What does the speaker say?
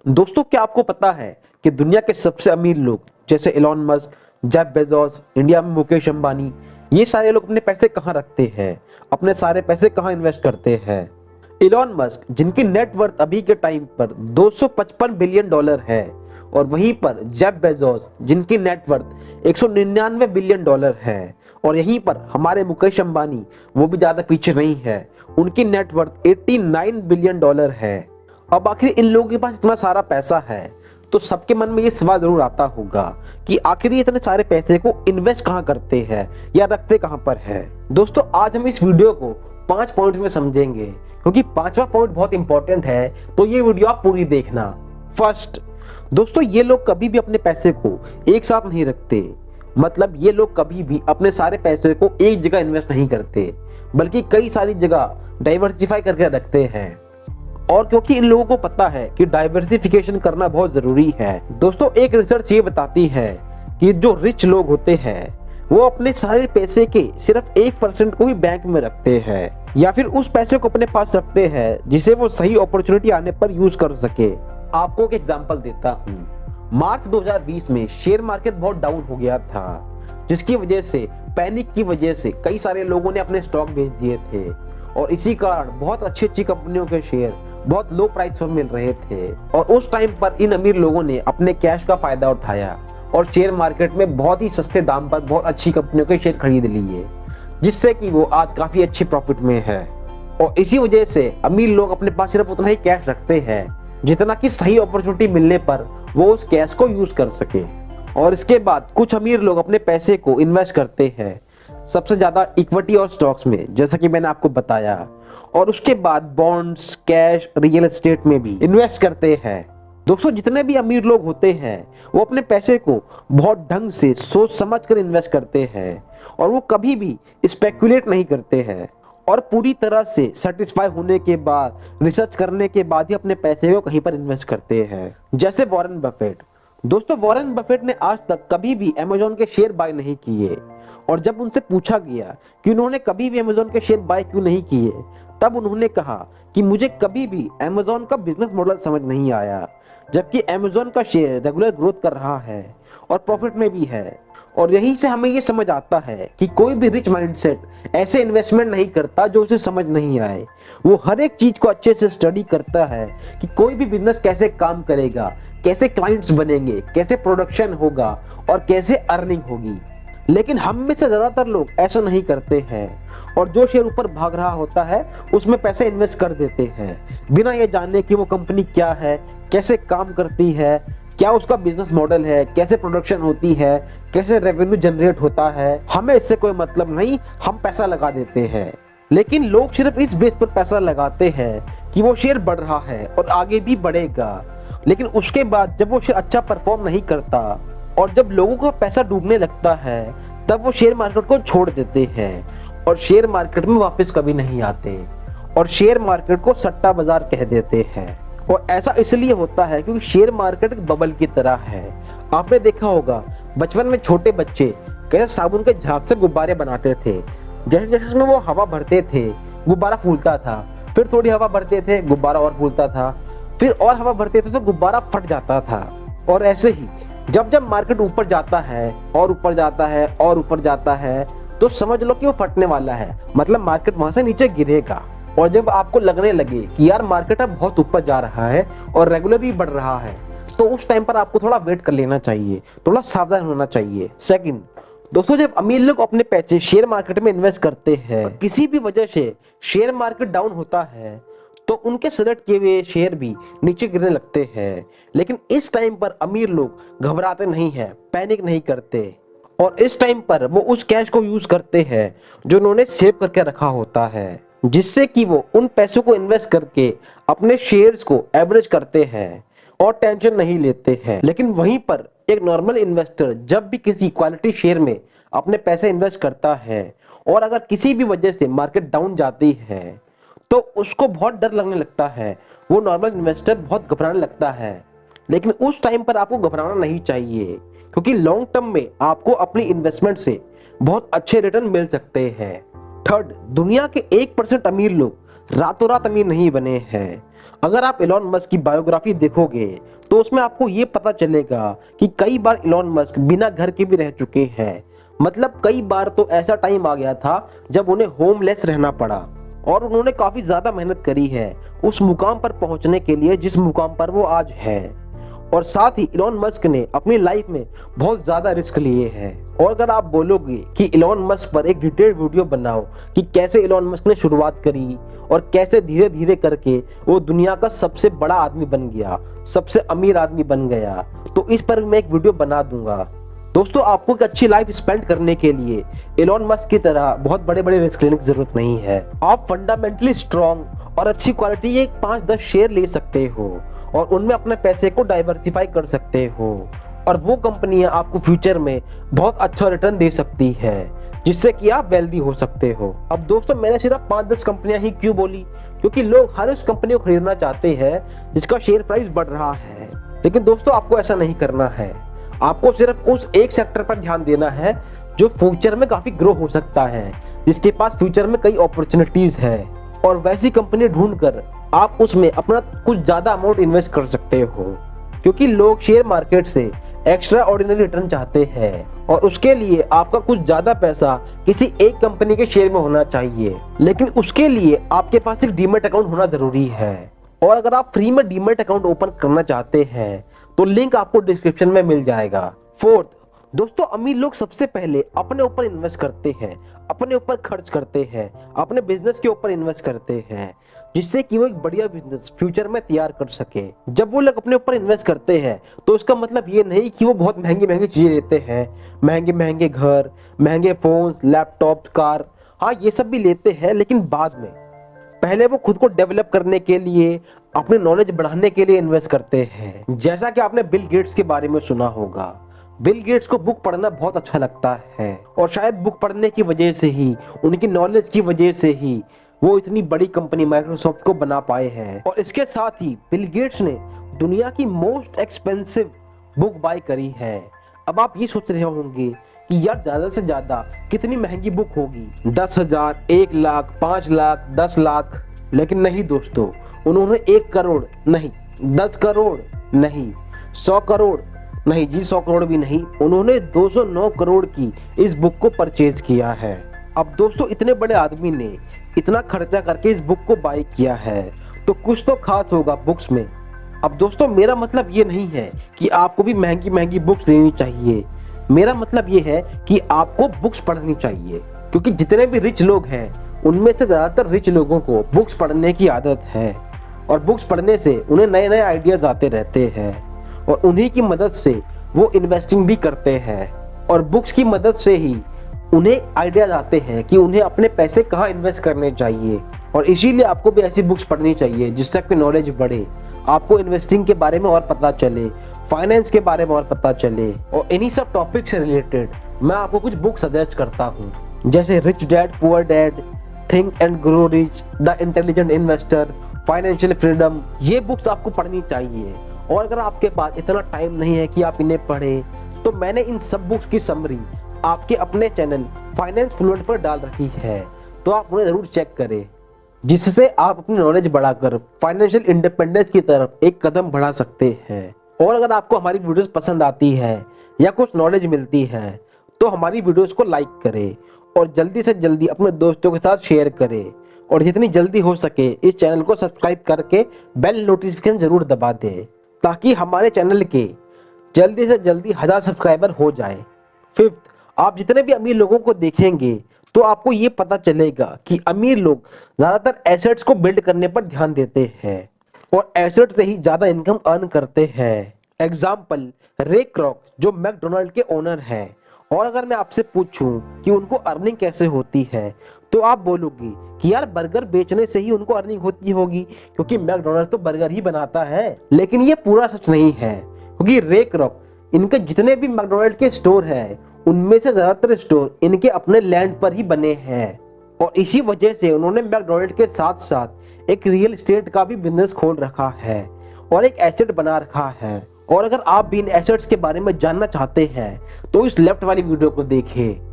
दोस्तों, क्या आपको पता है कि दुनिया के सबसे अमीर लोग जैसे Elon Musk, Jeff Bezos, India में मुकेश अंबानी, ये सारे लोग अपने पैसे कहाँ रखते हैं, अपने सारे पैसे कहाँ इन्वेस्ट करते हैं। एलोन मस्क, जिनकी नेट वर्थ अभी के टाइम पर 255 बिलियन डॉलर है, और वहीं पर जेफ बेजोस, जिनकी नेट वर्थ 199 बिलियन डॉलर है, और यहीं पर हमारे मुकेश अंबानी, वो भी ज्यादा पीछे नहीं है, उनकी नेट वर्थ 89 बिलियन डॉलर है। अब आखिर इन लोगों के पास इतना सारा पैसा है तो सबके मन में ये सवाल जरूर आता होगा कि आखिर ये इतने सारे पैसे को इन्वेस्ट कहाँ करते हैं या रखते कहाँ पर है। दोस्तों, आज हम इस वीडियो को 5 पॉइंट में समझेंगे, क्योंकि 5वां पॉइंट बहुत इंपॉर्टेंट है, तो ये वीडियो आप पूरी देखना। फर्स्ट, दोस्तों, ये लोग कभी भी अपने पैसे को एक साथ नहीं रखते। मतलब ये लोग कभी भी अपने सारे पैसे को एक जगह इन्वेस्ट नहीं करते, बल्कि कई सारी जगह डाइवर्सिफाई करके रखते हैं। और क्योंकि इन लोगों को पता है कि डाइवर्सिफिकेशन करना बहुत जरूरी है। दोस्तों, एक रिसर्च ये बताती है कि जो रिच लोग होते हैं वो अपने सारे पैसे के सिर्फ 1% को ही बैंक में रखते हैं, या फिर उस पैसे को अपने पास रखते हैं जिसे वो सही अपॉर्चुनिटी आने पर यूज कर सके। आपको एक एग्जांपल देता हूँ। मार्च 2020 में शेयर मार्केट बहुत डाउन हो गया था, जिसकी वजह से पैनिक की वजह से कई सारे लोगों ने अपने स्टॉक बेच दिए थे, और इसी कारण बहुत अच्छी अच्छी कंपनियों के शेयर बहुत लो प्राइस पर मिल रहे थे। और उस टाइम पर इन अमीर लोगों ने अपने कैश का फायदा उठाया और शेयर मार्केट में बहुत ही सस्ते दाम पर बहुत अच्छी कंपनियों के शेयर खरीद लिए, जिससे कि वो आज काफी अच्छे प्रॉफिट में है। और इसी वजह से अमीर लोग अपने पास सिर्फ उतना ही कैश रखते हैं जितना कि सही अपॉर्चुनिटी मिलने पर वो उस कैश को यूज कर सके। और इसके बाद कुछ अमीर लोग अपने पैसे को इन्वेस्ट करते हैं सबसे ज्यादा इक्विटी और स्टॉक्स में, जैसा कि मैंने आपको बताया, और उसके बाद बॉन्ड्स, कैश, रियल एस्टेट में भी इन्वेस्ट करते हैं। दोस्तों, जितने भी अमीर लोग होते हैं वो अपने पैसे को बहुत ढंग से सोच समझ कर इन्वेस्ट करते हैं, और वो कभी भी स्पेकुलेट नहीं करते हैं, और पूरी तरह से सेटिस्फाई होने के बाद, रिसर्च करने के बाद ही अपने पैसे को कहीं पर इन्वेस्ट करते हैं। जैसे वॉरेन बफेट। दोस्तों, वॉरेन बफेट ने आज तक कभी भी अमेजोन के शेयर बाय नहीं किए, और जब उनसे पूछा गया कि उन्होंने कभी भी अमेजोन के शेयर बाय क्यों नहीं किए, तब उन्होंने कहा कि मुझे कभी भी अमेजोन का बिजनेस मॉडल समझ नहीं आया, जबकि अमेजोन का शेयर रेगुलर ग्रोथ कर रहा है और प्रॉफिट में भी है। और यहीं से हमें ये समझ आता है कि कोई भी रिच माइंडसेट ऐसे इन्वेस्टमेंट नहीं करता जो उसे समझ नहीं आए। वो हर एक चीज को अच्छे से स्टडी करता है कि कोई भी बिजनेस कैसे काम करेगा, कैसे क्लाइंट्स बनेंगे, कैसे प्रोडक्शन होगा और कैसे अर्निंग होगी। लेकिन हम में से ज्यादातर लोग ऐसा नहीं करते हैं, और जो शेयर ऊपर भाग रहा होता है उसमें पैसे इन्वेस्ट कर देते हैं, बिना ये जानने कि वो कंपनी क्या है, कैसे काम करती है, क्या उसका बिजनेस मॉडल है, कैसे प्रोडक्शन होती है, कैसे रेवेन्यू जनरेट होता है। हमें इससे कोई मतलब नहीं, हम पैसा लगा देते हैं। लेकिन लोग सिर्फ इस बेस पर पैसा लगाते हैं कि वो शेयर बढ़ रहा है और आगे भी बढ़ेगा, लेकिन उसके बाद जब वो शेयर अच्छा परफॉर्म नहीं करता और जब लोगों का पैसा डूबने लगता है, तब वो शेयर मार्केट को छोड़ देते हैं और शेयर मार्केट में वापस कभी नहीं आते, और शेयर मार्केट को सट्टा बाजार कह देते हैं। और ऐसा इसलिए होता है क्योंकि शेयर मार्केट एक बबल की तरह है। आपने देखा होगा बचपन में छोटे बच्चे कैसे साबुन के झाग से गुब्बारे बनाते थे। जैसे जैसे उसमें वो हवा भरते थे, गुब्बारा फूलता था, फिर थोड़ी हवा भरते थे, गुब्बारा और फूलता था, फिर और हवा भरते थे तो गुब्बारा फट जाता था। और ऐसे ही जब जब मार्केट ऊपर जाता है और ऊपर जाता है और ऊपर जाता है, तो समझ लो कि वो फटने वाला है, मतलब मार्केट वहां से नीचे गिरेगा। और जब आपको लगने लगे कि यार मार्केट अब बहुत ऊपर जा रहा है और रेगुलरली बढ़ रहा है, तो उस टाइम पर आपको थोड़ा वेट कर लेना चाहिए, थोड़ा सावधान होना चाहिए। सेकंड, दोस्तों, जब अमीर लोग अपने पैसे शेयर मार्केट में इन्वेस्ट करते हैं, किसी भी वजह से शेयर मार्केट डाउन होता है, तो उनके सेलेक्ट किए हुए शेयर भी नीचे गिरने लगते हैं। लेकिन इस टाइम पर अमीर लोग घबराते नहीं हैं, पैनिक नहीं करते, और इस टाइम पर वो उस कैश को यूज करते हैं जो उन्होंने सेव करके रखा होता है, जिससे कि वो उन पैसों को इन्वेस्ट करके अपने शेयर्स को एवरेज करते हैं और टेंशन नहीं लेते हैं। लेकिन वहीं पर एक नॉर्मल इन्वेस्टर जब भी किसी क्वालिटी शेयर में अपने पैसे इन्वेस्ट करता है, और अगर किसी भी वजह से मार्केट डाउन जाती है, तो उसको बहुत डर लगने लगता है, वो नॉर्मल इन्वेस्टर बहुत घबराने लगता है। लेकिन उस टाइम पर आपको घबराना नहीं चाहिए, क्योंकि लॉन्ग टर्म में आपको अपनी इन्वेस्टमेंट से बहुत अच्छे रिटर्न मिल सकते हैं। थर्ड, दुनिया के 1% अमीर लोग रातों रात अमीर नहीं बने हैं। अगर आप इलॉन मस्क की बायोग्राफी देखोगे तो उसमें आपको ये पता चलेगा कि कई बार इलॉन मस्क बिना घर के भी रह चुके हैं। मतलब कई बार तो ऐसा टाइम आ गया था जब उन्हें होमलेस रहना पड़ा, और उन्होंने काफी ज्यादा मेहनत करी है उस मुकाम पर पहुंचने के लिए जिस मुकाम पर वो आज है। और साथ ही इलॉन मस्क ने अपनी लाइफ में बहुत ज्यादा रिस्क लिए हैं। और अगर आप बोलोगे कि इलॉन मस्क पर एक डिटेल्ड वीडियो बनाओ कि कैसे इलॉन मस्क ने शुरुआत करी और कैसे धीरे धीरे करके वो दुनिया का सबसे बड़ा आदमी बन गया, सबसे अमीर आदमी बन गया, तो इस पर मैं एक वीडियो बना दूंगा। दोस्तों, आपको एक अच्छी लाइफ स्पेंड करने के लिए इलॉन मस्क की तरह बहुत बड़े बड़े रिस्क लेने की जरूरत नहीं है। आप फंडामेंटली स्ट्रॉन्ग और अच्छी क्वालिटी के 5-10 शेयर ले सकते हो और उनमें अपने पैसे को डाइवर्सिफाई कर सकते हो, और वो कंपनियां आपको फ्यूचर में बहुत अच्छा रिटर्न दे सकती है जिससे कि आप वेल्दी हो सकते हो। अब दोस्तों, मैंने सिर्फ 5-10 कंपनियां ही क्यों बोली, क्योंकि लोग हर उस कंपनी को खरीदना चाहते हैं जिसका शेयर प्राइस बढ़ रहा है। लेकिन दोस्तों, आपको ऐसा नहीं करना है। आपको सिर्फ उस एक सेक्टर पर ध्यान देना है जो फ्यूचर में काफी ग्रो हो सकता है, जिसके पास फ्यूचर में कई अपॉर्चुनिटीज है, और वैसी कंपनी ढूंढकर आप उसमें अपना कुछ ज्यादा अमाउंट इन्वेस्ट कर सकते हो। क्योंकि लोग शेयर मार्केट से एक्स्ट्रा ऑर्डिनरी रिटर्न चाहते हैं, और उसके लिए आपका कुछ ज्यादा पैसा किसी एक कंपनी के शेयर में होना चाहिए। लेकिन उसके लिए आपके पास एक डीमैट अकाउंट होना जरूरी है, और अगर आप फ्री में डीमैट अकाउंट ओपन करना चाहते हैं तो लिंक आपको डिस्क्रिप्शन में मिल जाएगा। फोर्थ, दोस्तों, अमीर लोग सबसे पहले अपने ऊपर इन्वेस्ट करते हैं, अपने ऊपर खर्च करते हैं, अपने बिजनेस के ऊपर इन्वेस्ट करते हैं, जिससे कि वो एक बढ़िया बिजनेस फ्यूचर में तैयार कर सके। जब वो लोग अपने ऊपर इन्वेस्ट करते हैं तो इसका मतलब ये नहीं कि वो बहुत महंगी महंगी चीजें लेते हैं, महंगे महंगे घर, महंगे फोन्स, लैपटॉप, कार, हाँ ये सब भी लेते हैं, लेकिन बाद में। पहले वो खुद को डेवलप करने के लिए, अपनी नॉलेज बढ़ाने के लिए इन्वेस्ट करते हैं। जैसा कि आपने बिल गेट्स के बारे में सुना होगा, बिल गेट्स को बुक पढ़ना बहुत अच्छा लगता है, और शायद बुक पढ़ने की वजह से ही, उनकी नॉलेज की वजह से ही वो इतनी बड़ी कंपनी माइक्रोसॉफ्ट को बना पाए हैं। और इसके साथ ही बिल गेट्स ने दुनिया की मोस्ट एक्सपेंसिव बुक बाय करी है। अब आप ये सोच रहे होंगे कि यार ज्यादा से ज्यादा कितनी महंगी बुक होगी, 10,000, 1 लाख, 5 लाख, 10 लाख। लेकिन नहीं दोस्तों, उन्होंने 1 करोड़ नहीं, 10 करोड़ नहीं, 100 करोड़ नहीं जी, 100 करोड़ भी नहीं, उन्होंने 209 करोड़ की इस बुक को परचेज किया है। अब दोस्तों, इतने बड़े आदमी ने इतना खर्चा करके इस बुक को बाय किया है तो कुछ तो खास होगा बुक्स में। अब दोस्तों, मेरा मतलब ये नहीं है कि आपको भी महंगी महंगी बुक्स लेनी चाहिए। मेरा मतलब ये है कि आपको बुक्स पढ़नी चाहिए, क्योंकि जितने भी रिच लोग हैं उनमें से ज्यादातर रिच लोगों को बुक्स पढ़ने की आदत है, और बुक्स पढ़ने से उन्हें नए नए आइडियाज आते रहते हैं, और उन्हीं की मदद से वो इन्वेस्टिंग भी करते हैं, और बुक्स की मदद से ही उन्हें आइडियाज आते हैं कि उन्हें अपने पैसे कहाँ इन्वेस्ट करने चाहिए। और इसीलिए आपको भी ऐसी बुक्स पढ़नी चाहिए जिससे आपकी नॉलेज बढ़े, आपको इन्वेस्टिंग के बारे में और पता चले, फाइनेंस के बारे में और पता चले। और इन्हीं सब टॉपिक से रिलेटेड मैं आपको कुछ बुक सजेस्ट करता हूँ, जैसे rich dad poor dad, think and grow rich, the intelligent investor, financial freedom. ये बुक्स आपको पढ़नी चाहिए। और अगर आपके पास इतना टाइम नहीं है कि आप इन्हें पढ़ें, तो मैंने इन सब बुक्स की समरी आपके अपने चैनल फाइनेंस फ्लुएंट पर डाल रखी है, तो आप उन्हें जरूर चेक करें, जिससे आप अपनी नॉलेज बढ़ाकर फाइनेंशियल इंडिपेंडेंस की तरफ एक कदम बढ़ा सकते हैं। और अगर आपको हमारी वीडियोस पसंद आती है या कुछ नॉलेज मिलती है तो हमारी वीडियोस को लाइक करें, और जल्दी से जल्दी अपने दोस्तों के साथ शेयर करें, और जितनी जल्दी हो सके इस चैनल को सब्सक्राइब करके बेल नोटिफिकेशन जरूर दबा दें, ताकि हमारे चैनल के जल्दी से जल्दी 1000 सब्सक्राइबर हो जाए। फिफ्थ, आप जितने भी अमीर लोगों को देखेंगे तो आपको ये पता चलेगा कि अमीर लोग ज्यादातर एसेट्स को बिल्ड करने पर ध्यान देते हैं, और एसेट से ही ज्यादा इनकम अर्न करते हैं। एग्जाम्पल, रे क्रॉक जो मैकडोनाल्ड के ओनर हैं। और अगर मैं आपसे पूछूं कि उनको अर्निंग कैसे होती है, तो आप बोलोगे कि यार बर्गर बेचने से ही उनको अर्निंग होती होगी, क्योंकि मैकडोनाल्ड तो बर्गर ही बनाता है। लेकिन ये पूरा सच नहीं है, क्योंकि रे क्रॉक, इनके जितने भी मैकडोनाल्ड के स्टोर हैं उनमें से ज्यादातर स्टोर इनके अपने लैंड पर ही बने हैं, और इसी वजह से उन्होंने मैकडोनाल्ड के साथ साथ एक रियल एस्टेट का भी बिजनेस खोल रखा है और एक एसेट बना रखा है। और अगर आप भी इन एसेट्स के बारे में जानना चाहते हैं तो इस लेफ्ट वाली वीडियो को देखें।